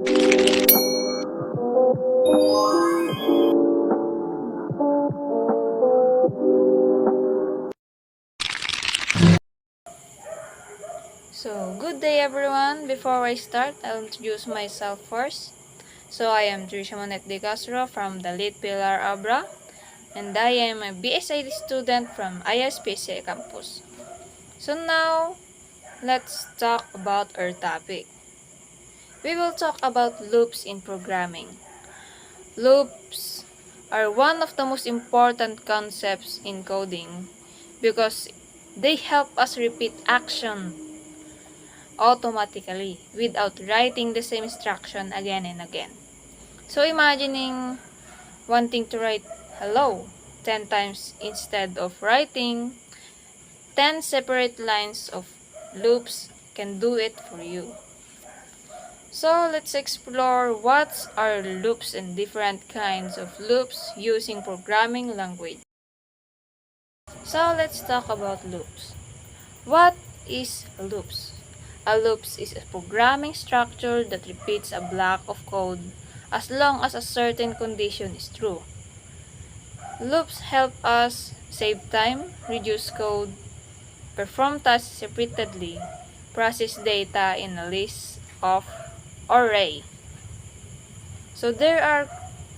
So, good day everyone. Before I start, I'll introduce myself first. So, I am Trisha Monet de Castro from the Lit Pilar Abra, and I am a BSID student from ISPCA campus. So now, let's talk about our topic. We will talk about loops in programming. Loops are one of the most important concepts in coding because they help us repeat action automatically without writing the same instruction again and again. So imagining wanting to write hello 10 times instead of writing 10 separate lines of loops can do it for you. So let's explore what are loops and different kinds of loops using programming language. So let's talk about loops. What is loops? A loop is a programming structure that repeats a block of code as long as a certain condition is true. Loops help us save time, reduce code, perform tasks repeatedly, process data in a list of array. So there are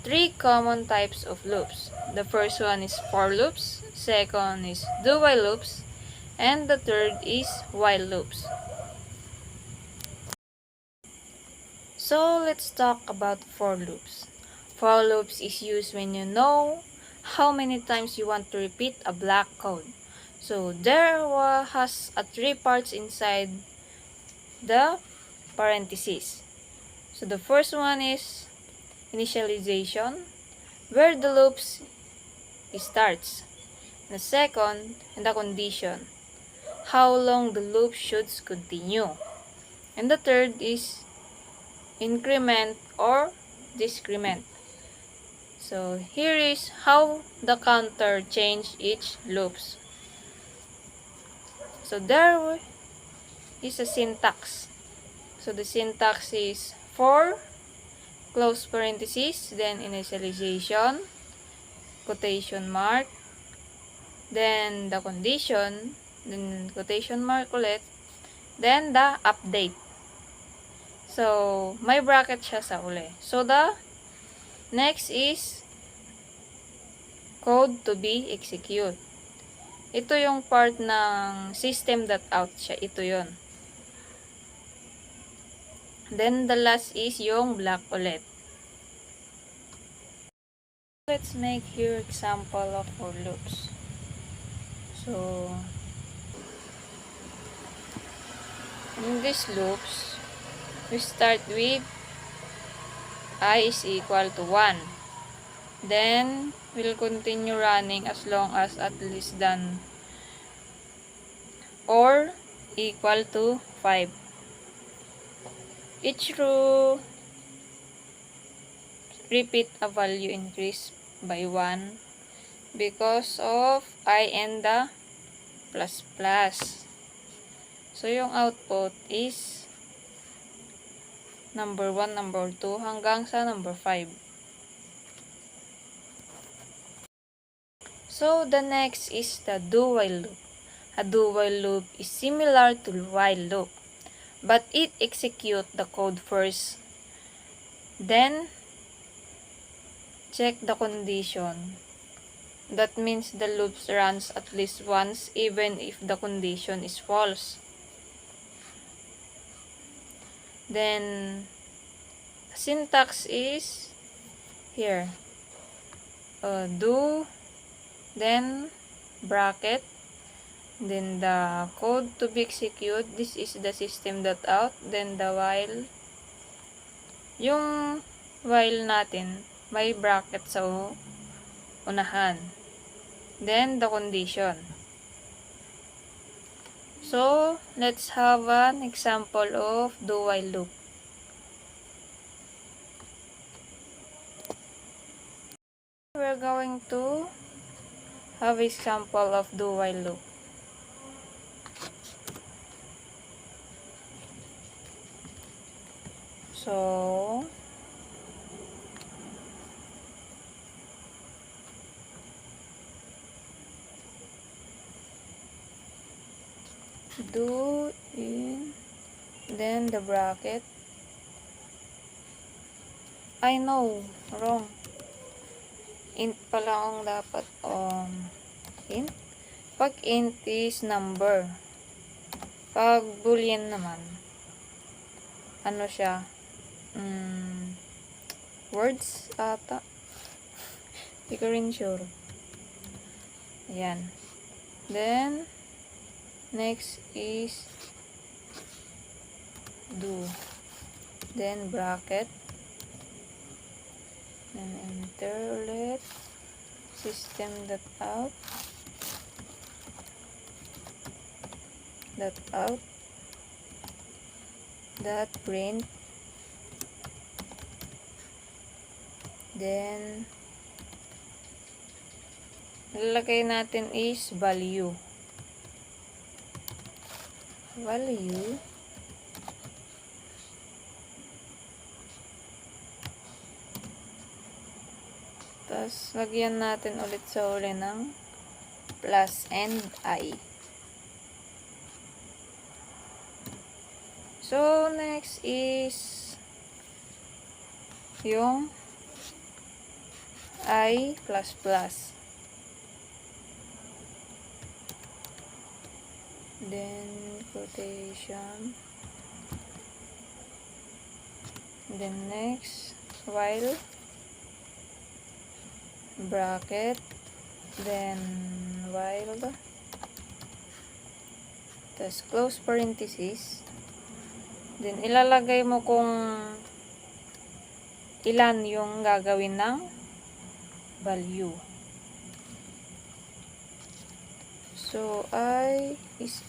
three common types of loops. The first one is for loops, second is do while loops, and the third is while loops. So let's talk about for loops. For loops is used when you know how many times you want to repeat a block code. So there has a three parts inside the parentheses. So the first one is initialization, where the loops starts. The second, the condition, how long the loop should continue. And the third is increment or decrement. So here is how the counter change each loops. So there is a syntax. So the syntax is for close parentheses, then initialization, quotation mark, then the condition, then quotation mark ulit, then the update. So, may bracket siya sa uli. So, the next is code to be execute. Ito yung part ng system.out siya. Ito yon. Then, the last is yung block ulit. Let's make here example of for loops. So, in these loops, we start with I is equal to 1. Then, we'll continue running as long as at least than or equal to 5. Each row repeat a value increase by 1 because of I and the plus plus. So, yung output is number 1, number 2, hanggang sa number 5. So, the next is the do while loop. A do while loop is similar to while loop, but it executes the code first. Then, check the condition. That means the loop runs at least once even if the condition is false. Then, syntax is here. Do, then bracket, then the code to be executed. This is the system.out, then the while. Yung while natin, may bracket sa unahan. Then, the condition. So, let's have an example of do while loop. We're going to have an example of do while loop. So, do in, then the bracket. I know, wrong. Int pala ang dapat. Int. Pag int is number. Pag boolean naman, ano siya? Words ata. Hindi ko rin sure. Ayan. Then, next is do. Then, bracket. Then, enter ulit. System.out. Dot print. Then, lalagay natin is value. Tapos, lagyan natin ulit sa uli ng plus and I. So, next is yung I++. Then, quotation. Then, next, while, bracket, then, while, tapos, close parenthesis. Then, ilalagay mo kung ilan yung gagawin ng value. So, I is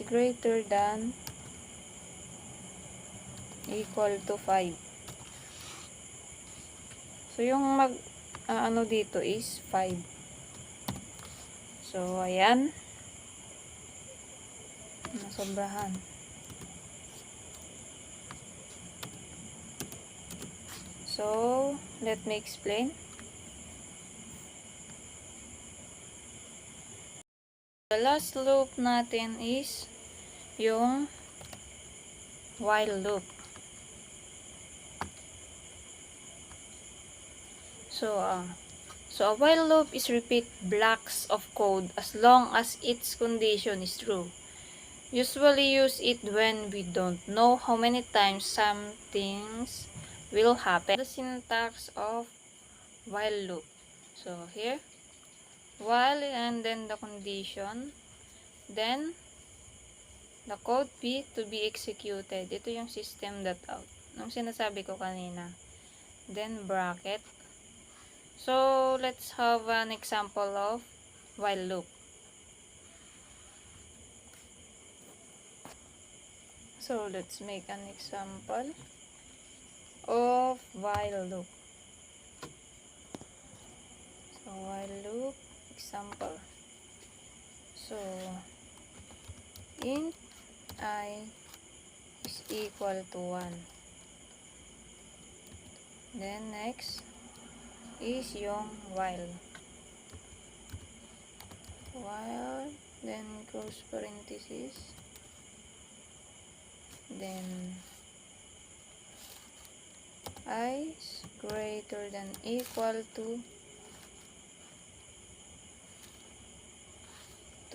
greater than equal to 5. So, yung ano dito is 5. So, ayan. Nasobrahan. So, let me explain. The last loop natin is yung while loop. So a while loop is repeat blocks of code as long as its condition is true. Usually use it when we don't know how many times some things will happen. The syntax of while loop. So here, while and then the condition, then the code to be executed. Ito yung system.out. Nung sinasabi ko kanina. Then bracket. So let's have an example of while loop. So let's make an example of while loop. So while loop example. So int I is equal to 1. Then next is yung while. Then close parenthesis. Then I is greater than equal to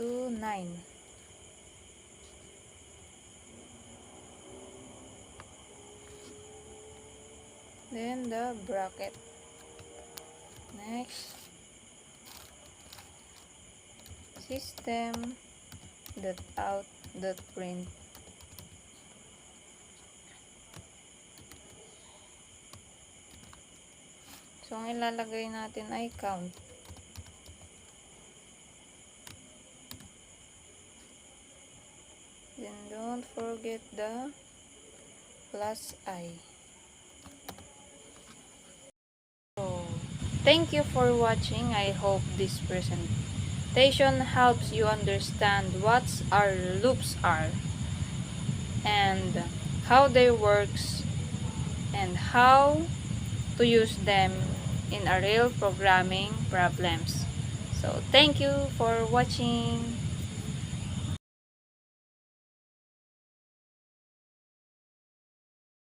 9. Then the bracket. Next, system.out.print. So, ang ilalagay natin ay count. Then, don't forget the plus I. So, thank you for watching. I hope this presentation helps you understand what our loops are and how they works and how to use them in a real programming problems. So, thank you for watching.